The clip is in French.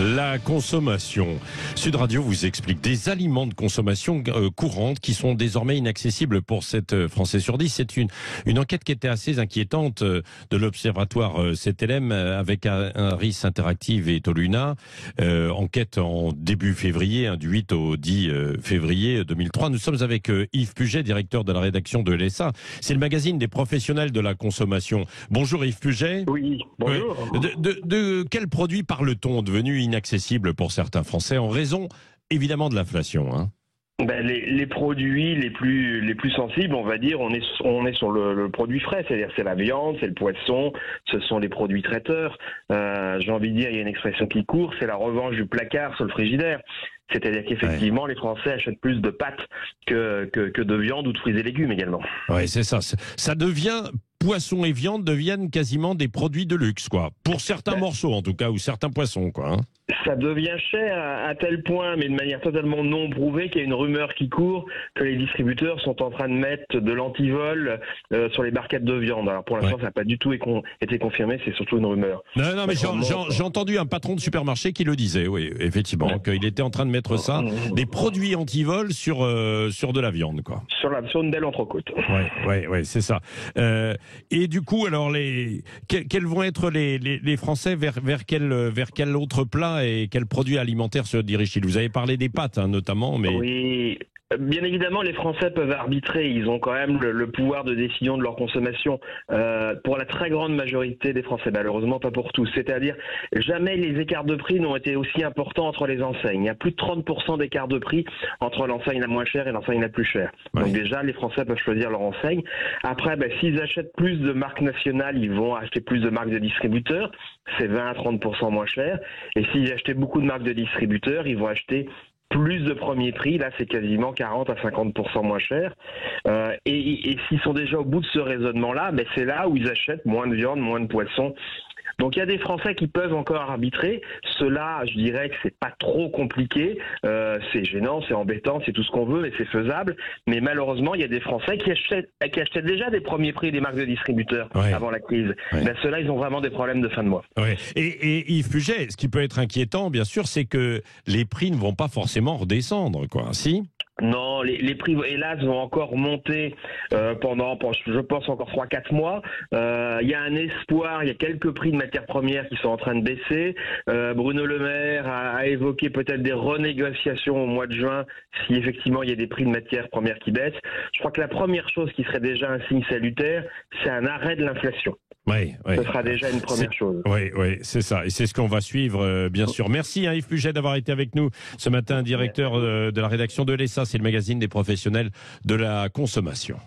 La consommation. Sud Radio vous explique des aliments de consommation courante qui sont désormais inaccessibles pour 7 Français sur 10. C'est une enquête qui était assez inquiétante de l'Observatoire CTLM avec Harris Interactive et Toluna. Enquête en début février, du 8 au 10 février 2003. Nous sommes avec Yves Puget, directeur de la rédaction de l'ESA. C'est le magazine des professionnels de la consommation. Bonjour Yves Puget. Oui, bonjour. De quel produit parle-t-on devenu inaccessible pour certains Français en raison évidemment de l'inflation, hein? Les produits les plus sensibles, on va dire, on est sur le produit frais, c'est-à-dire c'est la viande, c'est le poisson, ce sont les produits traiteurs. J'ai envie de dire, il y a une expression qui court, c'est la revanche du placard sur le frigidaire. C'est-à-dire qu'effectivement, les Français achètent plus de pâtes que de viande ou de fruits et légumes également. Oui, c'est ça. Ça devient... Poissons et viande deviennent quasiment des produits de luxe, quoi. Pour certains morceaux, en tout cas, ou certains poissons, quoi. Hein. Ça devient cher à tel point, mais de manière totalement non prouvée, qu'il y a une rumeur qui court que les distributeurs sont en train de mettre de l'antivol sur les barquettes de viande. Alors pour l'instant, ça n'a pas du tout été confirmé, c'est surtout une rumeur. Non, mais j'ai entendu un patron de supermarché qui le disait, oui, effectivement, qu'il était en train de mettre ça, des produits antivol sur de la viande, quoi. Sur une belle entrecôte. Ouais, c'est ça. Et du coup, alors, quels vont être les Français vers quel autre plat et quel produit alimentaire se dirigent-ils? Vous avez parlé des pâtes, hein, notamment, mais... Oui. Bien évidemment, les Français peuvent arbitrer. Ils ont quand même le pouvoir de décision de leur consommation. Pour la très grande majorité des Français, malheureusement pas pour tous. C'est-à-dire, jamais les écarts de prix n'ont été aussi importants entre les enseignes. Il y a plus de 30% d'écart de prix entre l'enseigne la moins chère et l'enseigne la plus chère. Ouais. Donc déjà, les Français peuvent choisir leur enseigne. Après, s'ils achètent plus de marques nationales, ils vont acheter plus de marques de distributeurs. C'est 20 à 30% moins cher. Et s'ils achetaient beaucoup de marques de distributeurs, ils vont acheter plus de premier prix, là c'est quasiment 40 à 50% moins cher. Et s'ils sont déjà au bout de ce raisonnement-là, c'est là où ils achètent moins de viande, moins de poisson. Donc il y a des Français qui peuvent encore arbitrer. Cela, je dirais que c'est pas trop compliqué. C'est gênant, c'est embêtant, c'est tout ce qu'on veut, mais c'est faisable. Mais malheureusement, il y a des Français qui achetaient déjà des premiers prix des marques de distributeurs avant la crise. Ceux-là, ils ont vraiment des problèmes de fin de mois. Ouais. Et Yves Puget, ce qui peut être inquiétant, bien sûr, c'est que les prix ne vont pas forcément redescendre, quoi. Si ? Non, les prix, hélas, vont encore monter pendant, je pense, encore 3-4 mois. Il y a un espoir, il y a quelques prix de matières premières qui sont en train de baisser. Bruno Le Maire a évoqué peut-être des renégociations au mois de juin si effectivement il y a des prix de matières premières qui baissent. Je crois que la première chose qui serait déjà un signe salutaire, c'est un arrêt de l'inflation. Oui. Ce sera déjà une première chose. Oui, c'est ça. Et c'est ce qu'on va suivre, bien sûr. Merci Yves Puget d'avoir été avec nous ce matin, directeur de la rédaction de l'ESA. C'est le magazine des professionnels de la consommation.